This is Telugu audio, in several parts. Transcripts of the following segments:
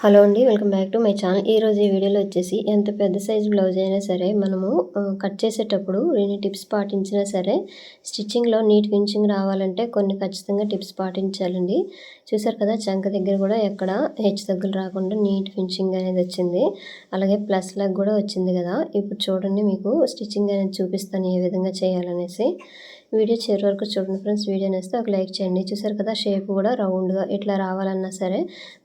హలో అండి, welcome back to my channel. ఈరోజు ఈ వీడియోలో వచ్చేసి ఎంత పెద్ద సైజ్ బ్లౌజ్ అయినా సరే మనము కట్ చేసేటప్పుడు ఎన్ని టిప్స్ పాటించినా సరే స్టిచ్చింగ్లో నీట్ ఫినిషింగ్ రావాలంటే కొన్ని ఖచ్చితంగా టిప్స్ పాటించాలండి. చూసారు కదా, చంక దగ్గర కూడా ఎక్కడ హెచ్చు తగ్గులు రాకుండా నీట్ ఫినిషింగ్ అనేది వచ్చింది. అలాగే ప్లస్ లాగ్ కూడా వచ్చింది కదా. ఇప్పుడు చూడండి, మీకు స్టిచ్చింగ్ అనేది చూపిస్తాను ఏ విధంగా చేయాలనేసి. వీడియో చివరి వరకు చూడండి ఫ్రెండ్స్. వీడియో నేస్తే ఒక లైక్ చేయండి. చూసారు కదా, షేప్ కూడా రౌండ్గా ఇట్లా రావాలన్నా సరే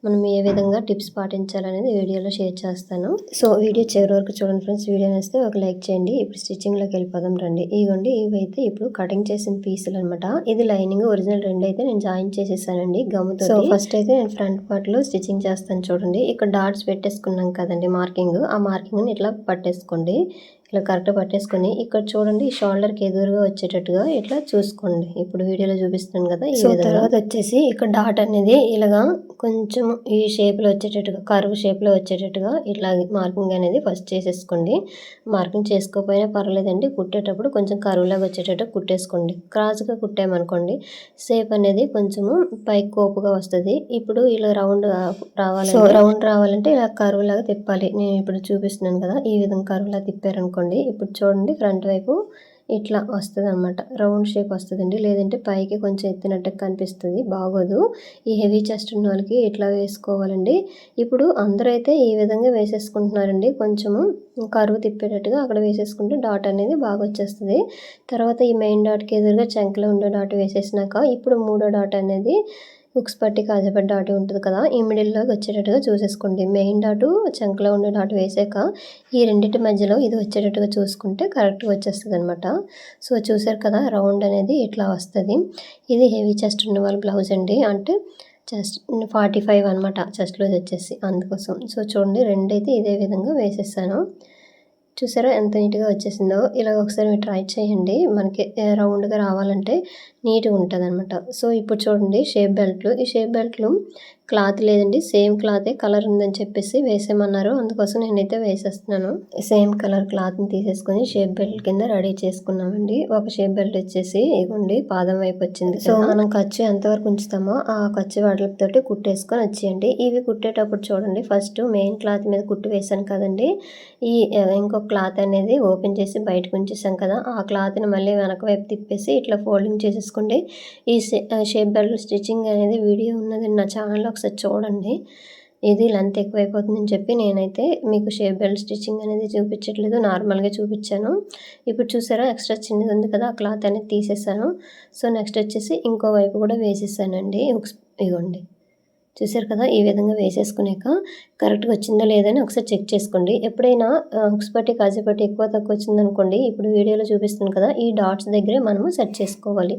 మనం ఏ విధంగా టిప్స్ పాటించాలనేది వీడియోలో షేర్ చేస్తాను. సో వీడియో చివరి వరకు చూడండి ఫ్రెండ్స్. వీడియో నేస్తే ఒక లైక్ చేయండి. ఇప్పుడు స్టిచ్చింగ్లోకి వెళ్ళిపోదాం రండి. ఇవ్వండి, ఇవైతే ఇప్పుడు కటింగ్ చేసిన పీసులు అనమాట. ఇది లైనింగ్ ఒరిజినల్ రెండు అయితే నేను జాయిన్ చేసేసానండి గమ్ముతో. సో ఫస్ట్ అయితే నేను ఫ్రంట్ పార్ట్లో స్టిచ్చింగ్ చేస్తాను చూడండి. ఇక్కడ డాట్స్ పెట్టేసుకున్నాం కదండి మార్కింగ్. ఆ మార్కింగ్ని ఇట్లా పట్టేసుకోండి. ఇలా కరెక్ట్గా పట్టేసుకొని ఇక్కడ చూడండి, షోల్డర్కి ఎదురుగా వచ్చేటట్టుగా ఇట్లా చూసుకోండి. ఇప్పుడు వీడియోలో చూపిస్తున్నాను కదా. సో తర్వాత వచ్చేసి ఇక్కడ డాట్ అనేది ఇలాగా కొంచెం ఈ షేప్లో వచ్చేటట్టుగా, కర్వ్ షేప్లో వచ్చేటట్టుగా ఇట్లా మార్కింగ్ అనేది ఫస్ట్ చేసేసుకోండి. మార్కింగ్ చేసుకోకపోయినా పర్వాలేదండి, కుట్టేటప్పుడు కొంచెం కర్వ్ లాగా వచ్చేటట్టు కుట్టేసుకోండి. క్రాస్గా కుట్టామనుకోండి షేప్ అనేది కొంచెము పైకి కోపుగా వస్తుంది. ఇప్పుడు ఇలా రౌండ్ రావాలి. సో రౌండ్ రావాలంటే ఇలా కర్వ్ లాగా తిప్పాలి. నేను ఇప్పుడు చూపిస్తున్నాను కదా, ఈ విధంగా కర్వ్ లాగా తిప్పారనుకోండి. ఇప్పుడు చూడండి, ఫ్రంట్ వైపు ఇట్లా వస్తుంది అనమాట, రౌండ్ షేప్ వస్తుందండి. లేదంటే పైకి కొంచెం ఎత్తినట్టు కనిపిస్తుంది, బాగోదు. ఈ హెవీ చెస్ట్ ఉన్న వాళ్ళకి ఇట్లా వేసుకోవాలండి. ఇప్పుడు అందరూ అయితే ఈ విధంగా వేసేసుకుంటున్నారండి. కొంచెము కరువు తిప్పేటట్టుగా అక్కడ వేసేసుకుంటే డాట్ అనేది బాగా వచ్చేస్తుంది. తర్వాత ఈ మెయిన్ డాట్కి ఎదురుగా చంకలో ఉండే డాట్ వేసేసినాక ఇప్పుడు మూడో డాట్ అనేది హుక్స్ పట్టి కాజాపట్టి డాట్ ఉంటుంది కదా, ఈ మిడిల్లోకి వచ్చేటట్టుగా చూసేసుకోండి. మెయిన్ డాటు చంకలో ఉండే డాట్ వేసాక ఈ రెండింటి మధ్యలో ఇది వచ్చేటట్టుగా చూసుకుంటే కరెక్ట్గా వచ్చేస్తుంది అనమాట. సో చూసారు కదా, రౌండ్ అనేది ఇట్లా వస్తుంది. ఇది హెవీ చెస్ట్ ఉన్న వాళ్ళ బ్లౌజ్ అండి. అంటే చెస్ట్ 45 అనమాట చెస్ట్లో వచ్చేసి, అందుకోసం. సో చూడండి, రెండైతే ఇదే విధంగా వేసేసాను. చూసారా ఎంత నీట్గా వచ్చేసిందో. ఇలా ఒకసారి మీరు ట్రై చేయండి. మనకి రౌండ్గా రావాలంటే నీట్గా ఉంటుంది అనమాట. సో ఇప్పుడు చూడండి, షేప్ బెల్ట్లు. ఈ షేప్ బెల్ట్లు క్లాత్ లేదండి, సేమ్ క్లాతే కలర్ ఉందని చెప్పేసి వేసేయమన్నారు. అందుకోసం నేనైతే వేసేస్తున్నాను. సేమ్ కలర్ క్లాత్ని తీసేసుకొని షేప్ బెల్ట్ కింద రెడీ చేసుకున్నామండి. ఒక షేప్ బెల్ట్ వచ్చేసి ఇవ్వండి పాదం వైపు వచ్చింది. సో మనం ఖర్చు ఎంతవరకు ఉంచుతామో ఆ ఖర్చు వాటితోటి కుట్టేసుకొని వచ్చేయండి. ఇవి కుట్టేటప్పుడు చూడండి, ఫస్ట్ మెయిన్ క్లాత్ మీద కుట్టు వేసాను కదండి, ఈ ఇంకొక క్లాత్ అనేది ఓపెన్ చేసి బయటకు ఉంచేసాం కదా, ఆ క్లాత్ని మళ్ళీ వెనక వైపు తిప్పేసి ఇట్లా ఫోల్డింగ్ చేసేసుకోండి. ఈ షేప్ బెల్ట్ స్టిచ్చింగ్ అనేది వీడియో ఉన్నది నా ఛానల్లో, ఒకసారి చూడండి. ఇది లెంత్ ఎక్కువైపోతుందని చెప్పి నేనైతే మీకు షేప్ బెల్ట్ స్టిచ్చింగ్ అనేది చూపించట్లేదు, నార్మల్గా చూపించాను. ఇప్పుడు చూసారా, ఎక్స్ట్రా చిన్నది ఉంది కదా, ఆ క్లాత్ అనేది తీసేసాను. సో నెక్స్ట్ వచ్చేసి ఇంకో వైపు కూడా వేసేసానండి. ఇగోండి, చూసారు కదా, ఈ విధంగా వేసేసుకున్నాక కరెక్ట్గా వచ్చిందా లేదని ఒకసారి చెక్ చేసుకోండి. ఎప్పుడైనా హుక్స్ పట్టి కాజాపట్టి ఎక్కువ తక్కువ వచ్చిందనుకోండి, ఇప్పుడు వీడియోలో చూపిస్తుంది కదా, ఈ డాట్స్ దగ్గరే మనము సెట్ చేసుకోవాలి.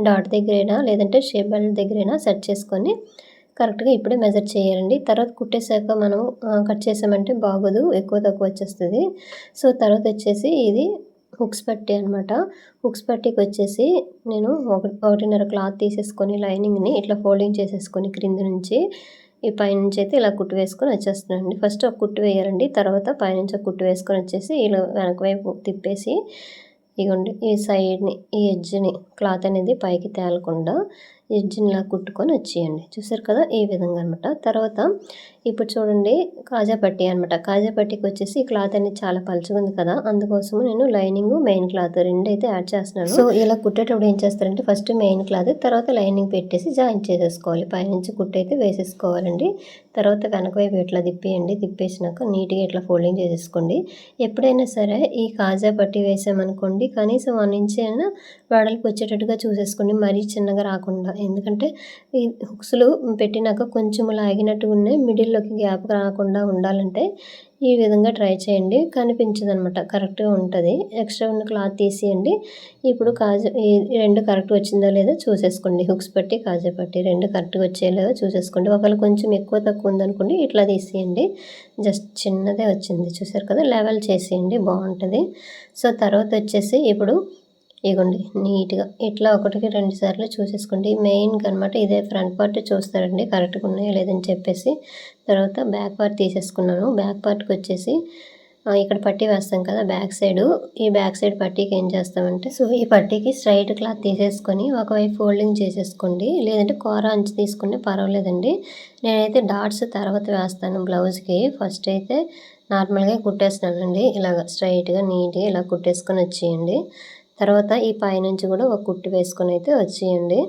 డాట్ దగ్గరైనా లేదంటే షేప్ బెల్ట్ దగ్గరైనా సెట్ చేసుకొని కరెక్ట్గా ఇప్పుడే మెజర్ చేయాలండి. తర్వాత కుట్టేశాక మనం కట్ చేసామంటే బాగోదు, ఎక్కువ తక్కువ వచ్చేస్తుంది. సో తర్వాత వచ్చేసి ఇది హుక్స్ పట్టి అనమాట. హుక్స్ పట్టీకి వచ్చేసి నేను ఒకటిన్నర క్లాత్ తీసేసుకొని లైనింగ్ని ఇట్లా ఫోల్డింగ్ చేసేసుకొని క్రింద నుంచి ఈ పైనుంచి అయితే ఇలా కుట్టు వేసుకొని వచ్చేస్తున్నానండి. ఫస్ట్ ఒక కుట్టు వేయాలండి, తర్వాత పైనుంచి ఒక కుట్టు వేసుకొని వచ్చేసి ఇలా వెనక వైపు తిప్పేసి ఇగోండి ఈ సైడ్ని, ఈ ఎడ్జ్ని క్లాత్ అనేది పైకి తేలకుండా ఎడ్జ్ని ఇలా కుట్టుకొని వచ్చేయండి. చూసారు కదా, ఈ విధంగా అనమాట. తర్వాత ఇప్పుడు చూడండి, కాజా పట్టీ అనమాట. కాజా పట్టీకి వచ్చేసి క్లాత్ అనేది చాలా పలుచగా ఉంది కదా, అందుకోసం నేను లైనింగ్ మెయిన్ క్లాత్ రెండు అయితే యాడ్ చేస్తున్నాను. సో ఇలా కుట్టేటప్పుడు ఏం చేస్తారంటే ఫస్ట్ మెయిన్ క్లాత్, తర్వాత లైనింగ్ పెట్టేసి జాయిన్ చేసేసుకోవాలి. పైనుంచి కుట్టు అయితే వేసేసుకోవాలండి. తర్వాత వెనక వైపు ఇట్లా తిప్పేయండి. తిప్పేసినాక నీట్గా ఇట్లా ఫోల్డింగ్ చేసేసుకోండి. ఎప్పుడైనా సరే ఈ కాజా పట్టీ వేసామనుకోండి, కనీసం 1 ఇంచ్ అయినా వెడల్పు వచ్చేటట్టుగా చూసేసుకోండి, మరీ చిన్నగా రాకుండా. ఎందుకంటే ఈ హుక్స్లు పెట్టినాక కొంచెం లాగినట్టుగా ఉన్నాయి, మిడిల్లోకి గ్యాప్ రాకుండా ఉండాలంటే ఈ విధంగా ట్రై చేయండి. కనిపించదు అనమాట, కరెక్ట్గా ఉంటుంది. ఎక్స్ట్రా ఉన్న క్లాత్ తీసేయండి. ఇప్పుడు ఈ రెండు కరెక్ట్గా వచ్చిందో లేదో చూసేసుకోండి. హుక్స్ పట్టి కాజా పట్టి రెండు కరెక్ట్గా వచ్చేలాగా చూసేసుకోండి. ఒకవేళ కొంచెం ఎక్కువ తక్కువ ఉందనుకోండి, ఇట్లా తీసేయండి. జస్ట్ చిన్నదే వచ్చింది, చూసారు కదా, లెవెల్ చేసేయండి, బాగుంటుంది. సో తర్వాత వచ్చేసి ఇప్పుడు ఇగోండి నీట్గా ఇట్లా 1కి 2 సార్లు చూసేసుకోండి. మెయిన్గా అనమాట ఇదే ఫ్రంట్ పార్ట్ చూస్తారండి కరెక్ట్గా ఉన్నాయో లేదని చెప్పేసి. తర్వాత బ్యాక్ పార్ట్ తీసేసుకున్నాను. బ్యాక్ పార్ట్కి వచ్చేసి ఇక్కడ పట్టీ వేస్తాం కదా బ్యాక్ సైడ్, ఈ బ్యాక్ సైడ్ పట్టీకి ఏం చేస్తామంటే, సో ఈ పట్టీకి స్ట్రైట్ క్లాత్ తీసేసుకొని ఒకవైపు ఫోల్డింగ్ చేసేసుకోండి, లేదంటే కూర అంచు తీసుకుంటే పర్వాలేదండి. నేనైతే డాట్స్ తర్వాత వేస్తాను బ్లౌజ్కి. ఫస్ట్ అయితే నార్మల్గా కుట్టేస్తానండి, ఇలాగ స్ట్రైట్గా నీట్గా ఇలా కుట్టేసుకొని వచ్చేయండి. తర్వాత ఈ పైనుంచి కూడా ఒక కుట్టు వేసుకొని అయితే వచ్చేయండి.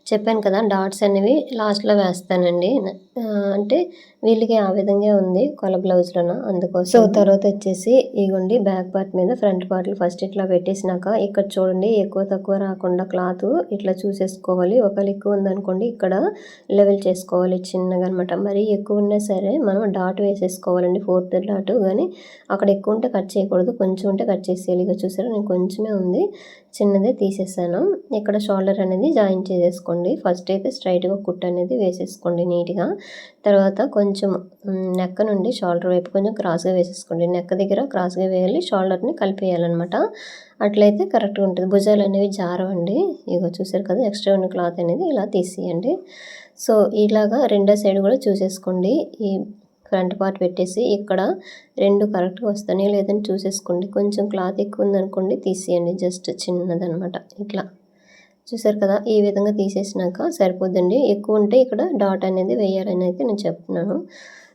చెప్పాను కదా డాట్స్ అనేవి లాస్ట్లో వేస్తానండి. అంటే వీళ్ళకి ఆ విధంగా ఉంది కొల బ్లౌజ్లోన, అందుకోసం. సో తర్వాత వచ్చేసి ఇగోండి బ్యాక్ పార్ట్ మీద ఫ్రంట్ పార్ట్లు ఫస్ట్ ఇట్లా పెట్టేసినాక ఇక్కడ చూడండి ఎక్కువ తక్కువ రాకుండా క్లాత్ ఇట్లా చూసేసుకోవాలి. ఒకవేళ ఎక్కువ ఉందనుకోండి ఇక్కడ లెవెల్ చేసుకోవాలి చిన్నగా అనమాట. మరీ ఎక్కువ ఉన్నా సరే మనం డాట్ వేసేసుకోవాలండి, 4th డాట్. కానీ అక్కడ ఎక్కువ ఉంటే కట్ చేయకూడదు, కొంచెం ఉంటే కట్ చేసేయాలి. ఇక చూసారా నేను కొంచెమే ఉంది, చిన్నదే తీసేసాను. ఇక్కడ షోల్డర్ అనేది జాయిన్ చేసేసుకోండి. ఫస్ట్ అయితే స్ట్రైట్గా కుట్ అనేది వేసేసుకోండి నీట్గా. తర్వాత కొంచెం నెక్క నుండి షోల్డర్ వైపు కొంచెం క్రాస్గా వేసేసుకోండి. నెక్క దగ్గర క్రాస్గా వేయాలి, షోల్డర్ని కలిపేయాలన్నమాట. అట్లయితే కరెక్ట్గా ఉంటుంది, భుజాలు అనేవి జారవండి. ఇగో చూసారు కదా ఎక్స్ట్రా ఉన్న క్లాత్ అనేది ఇలా తీసేయండి. సో ఇలాగా రెండో సైడ్ కూడా చూసేసుకోండి. ఈ ఫ్రంట్ పార్ట్ పెట్టేసి ఇక్కడ 2 కరెక్ట్గా వస్తాయి లేదని చూసేసుకోండి. కొంచెం క్లాత్ ఎక్కువ ఉందనుకోండి తీసేయండి, జస్ట్ చిన్నదనమాట. ఇట్లా చూసారు కదా ఈ విధంగా తీసేసినాక సరిపోద్దండి. ఎక్కువ ఉంటే ఇక్కడ డాట్ అనేది వేయాలని అయితే నేను చెప్తున్నాను.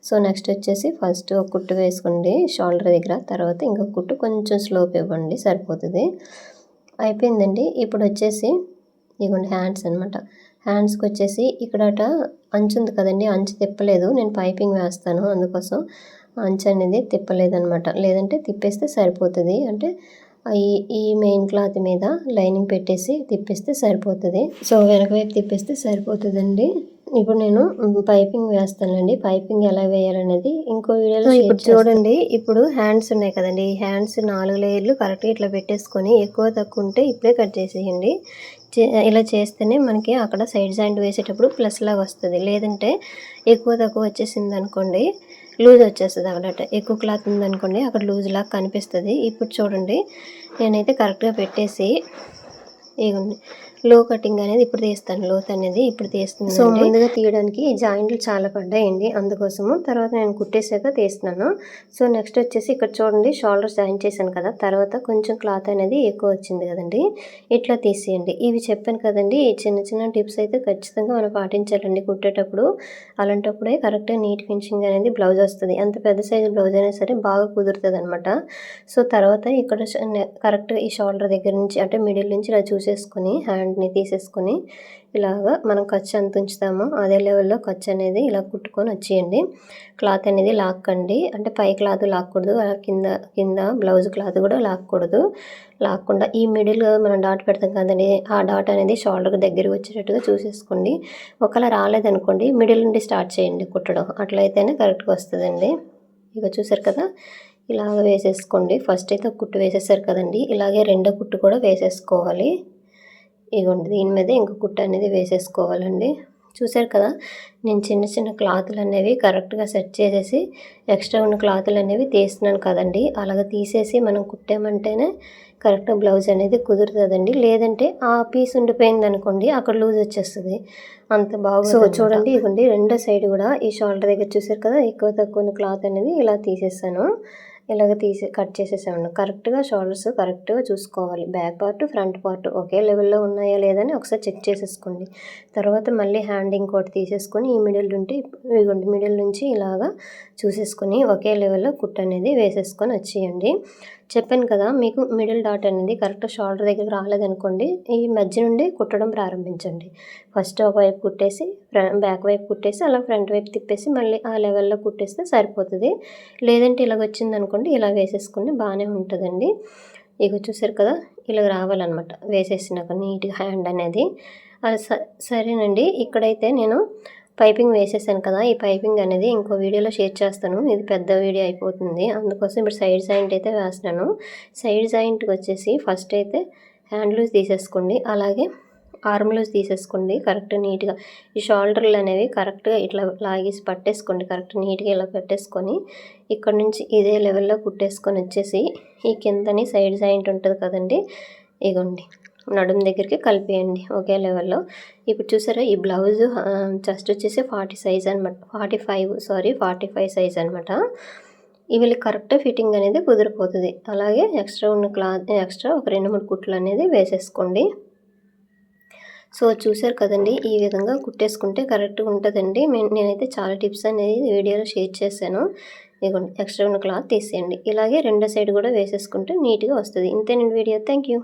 సో నెక్స్ట్ వచ్చేసి ఫస్ట్ ఒక కుట్టు వేసుకోండి షోల్డర్ దగ్గర, తర్వాత ఇంకొక కుట్టు కొంచెం స్లోప్ ఇవ్వండి, సరిపోతుంది. అయిపోయిందండి. ఇప్పుడు వచ్చేసి ఇదిగోండి హ్యాండ్స్ అనమాట. హ్యాండ్స్కి వచ్చేసి ఇక్కడట అంచు ఉంది కదండి, అంచు తిప్పలేదు, నేను పైపింగ్ వేస్తాను అందుకోసం అంచు అనేది తిప్పలేదనమాట. లేదంటే తిప్పేస్తే సరిపోతుంది. అంటే ఈ మెయిన్ క్లాత్ మీద లైనింగ్ పెట్టేసి తిప్పేస్తే సరిపోతుంది. సో వెనక వైపు తిప్పేస్తే సరిపోతుందండి. ఇప్పుడు నేను పైపింగ్ వేస్తానండి. పైపింగ్ ఎలా వేయాలనేది ఇంకో వీడియోలో ఇప్పుడు చూడండి. ఇప్పుడు హ్యాండ్స్ ఉన్నాయి కదండి, ఈ హ్యాండ్స్ 4 లేయర్లు కరెక్ట్గా ఇట్లా పెట్టేసుకొని ఎక్కువ తక్కువ ఉంటే ఇప్పుడే కట్ చేసేయండి. ఇలా చేస్తేనే మనకి అక్కడ సైడ్ జాయింట్ వేసేటప్పుడు ప్లస్ లాగా వస్తుంది. లేదంటే ఎక్కువ తక్కువ వచ్చేసింది అనుకోండి లూజ్ వచ్చేస్తుంది. అక్కడ ఎక్కువ క్లాత్ ఉందనుకోండి అక్కడ లూజ్ లాగా కనిపిస్తుంది. ఇప్పుడు చూడండి నేనైతే కరెక్ట్గా పెట్టేసి ఇగోండి లో కటింగ్ అనేది ఇప్పుడు తీస్తాను, లోత్ అనేది ఇప్పుడు తీస్తున్నాను. సో ముందుగా తీయడానికి జాయింట్లు చాలా పడ్డాయండి, అందుకోసము. తర్వాత నేను కుట్టేసాక తీస్తున్నాను. సో నెక్స్ట్ వచ్చేసి ఇక్కడ చూడండి షోల్డర్స్ జాయిన్ చేశాను కదా, తర్వాత కొంచెం క్లాత్ అనేది ఎక్కువ వచ్చింది కదండి, ఇట్లా తీసేయండి. ఇవి చెప్పాను కదండి, ఈ చిన్న చిన్న టిప్స్ అయితే ఖచ్చితంగా మనం పాటించాలండి కుట్టేటప్పుడు. అలాంటప్పుడే కరెక్ట్గా నీట్ ఫినిషింగ్ అనేది బ్లౌజ్ వస్తుంది. అంత పెద్ద సైజు బ్లౌజ్ అయినా సరే బాగా కుదురుతుంది అనమాట. సో తర్వాత ఇక్కడ కరెక్ట్గా ఈ షోల్డర్ దగ్గర నుంచి అంటే మిడిల్ నుంచి ఇలా చూసేసుకొని హ్యాండ్ని తీసేసుకొని ఇలాగా మనం ఖర్చు ఎంత ఉంచుతామో అదే లెవెల్లో ఖర్చు అనేది ఇలా కుట్టుకొని వచ్చేయండి. క్లాత్ అనేది లాక్కండి, అంటే పై క్లాత్ లాక్కూడదు, కింద కింద బ్లౌజ్ క్లాత్ కూడా లాక్కూడదు. లాక్కుండా ఈ మిడిల్ మనం డాట్ పెడతాం కదండి, ఆ డాట్ అనేది షోల్డర్కి దగ్గరికి వచ్చేటట్టుగా చూసేసుకోండి. ఒకవేళ రాలేదనుకోండి మిడిల్ నుండి స్టార్ట్ చేయండి కుట్టడం, అట్లయితేనే కరెక్ట్గా వస్తుందండి. ఇక చూసారు కదా ఇలాగ వేసేసుకోండి. ఫస్ట్ అయితే ఒక కుట్టు వేసేసారు కదండి, ఇలాగే రెండో కుట్టు కూడా వేసేసుకోవాలి. ఇగోండి దీని మీద ఇంకో కుట్టు అనేది వేసేసుకోవాలండి. చూసారు కదా నేను చిన్న చిన్న క్లాతులు అనేవి కరెక్ట్గా సెట్ చేసేసి ఎక్స్ట్రా ఉన్న క్లాతులు అనేవి తీస్తున్నాను కదండి. అలాగ తీసేసి మనం కుట్టామంటేనే కరెక్ట్గా బ్లౌజ్ అనేది కుదురుతుందండి. లేదంటే ఆ పీస్ ఉండిపోయింది అనుకోండి అక్కడ లూజ్ వచ్చేస్తుంది, అంత బాగుంది. సో చూడండి ఇవ్వండి రెండో సైడ్ కూడా ఈ షోల్డర్ దగ్గర చూసారు కదా ఎక్కువ తక్కువ ఉన్న క్లాత్ అనేది ఇలా తీసేసాను. ఇలాగ కట్ చేసేసాను. కరెక్ట్గా షోల్డర్స్ కరెక్ట్గా చూసుకోవాలి, back part front part okay లెవెల్లో ఉన్నాయా లేదని ఒకసారి చెక్ చేసేసుకోండి. తర్వాత మళ్ళీ హ్యాండ్ ఇంకోటి తీసేసుకొని ఈ మిడిల్ నుండి ఇదిగోండి మిడిల్ నుంచి ఇలాగా చూసేసుకొని ఒకే లెవెల్లో కుట్ అనేది వేసేసుకొని వచ్చేయండి. చెప్పాను కదా మీకు మిడిల్ డాట్ అనేది కరెక్ట్ షోల్డర్ దగ్గరికి రాలేదనుకోండి ఈ మధ్య నుండి కుట్టడం ప్రారంభించండి. ఫస్ట్ ఒక వైపు కుట్టేసి బ్యాక్ వైపు కుట్టేసి అలా ఫ్రంట్ వైపు తిప్పేసి మళ్ళీ ఆ లెవెల్లో కుట్టేస్తే సరిపోతుంది. లేదంటే ఇలాగ వచ్చిందనుకోండి ఇలా వేసేసుకుని బాగానే ఉంటుందండి. ఇక చూసారు కదా ఇలా రావాలన్నమాట వేసేసినాక నీట్గా హ్యాండ్ అనేది. అది సరేనండి. ఇక్కడైతే నేను పైపింగ్ వేసేసాను కదా, ఈ పైపింగ్ అనేది ఇంకో వీడియోలో షేర్ చేస్తాను, ఇది పెద్ద వీడియో అయిపోతుంది. అందుకోసం ఇప్పుడు సైడ్ జాయింట్ అయితే వేస్తున్నాను. సైడ్ జాయింట్కి వచ్చేసి ఫస్ట్ అయితే హ్యాండ్ లూజ్ తీసేసుకోండి, అలాగే ఆర్మ్ లూజ్ తీసేసుకోండి. కరెక్ట్ నీట్గా ఈ షోల్డర్లు అనేవి కరెక్ట్గా ఇట్లా లాగేసి పట్టేసుకోండి, కరెక్ట్ నీట్గా ఇలా పెట్టేసుకొని ఇక్కడ నుంచి ఇదే లెవెల్లో కుట్టేసుకొని వచ్చేసి ఈ కిందని సైడ్ జాయింట్ ఉంటుంది కదండి, ఇగోండి నడుము దగ్గరికి కలిపేయండి ఒకే లెవెల్లో. ఇప్పుడు చూసారా ఈ బ్లౌజ్ చెస్ట్ వచ్చేసి 40 సైజ్ అనమాట, 45 సైజ్ అనమాట. వీళ్ళకి కరెక్ట్ ఫిట్టింగ్ అనేది కుదిరిపోతుంది. అలాగే ఎక్స్ట్రా ఉన్న క్లాత్ ఒక 2-3 కుట్లు అనేది వేసేసుకోండి. సో చూసారు కదండి, ఈ విధంగా కుట్టేసుకుంటే కరెక్ట్గా ఉంటుందండి. నేనైతే చాలా టిప్స్ అనేది వీడియోలో షేర్ చేశాను. ఇదిగోండి, ఎక్స్ట్రా ఉన్న క్లాత్ తీసేయండి. ఇలాగే రెండో సైడ్ కూడా వేసేసుకుంటే నీట్గా వస్తుంది. ఇంతేనండి వీడియో. Thank you.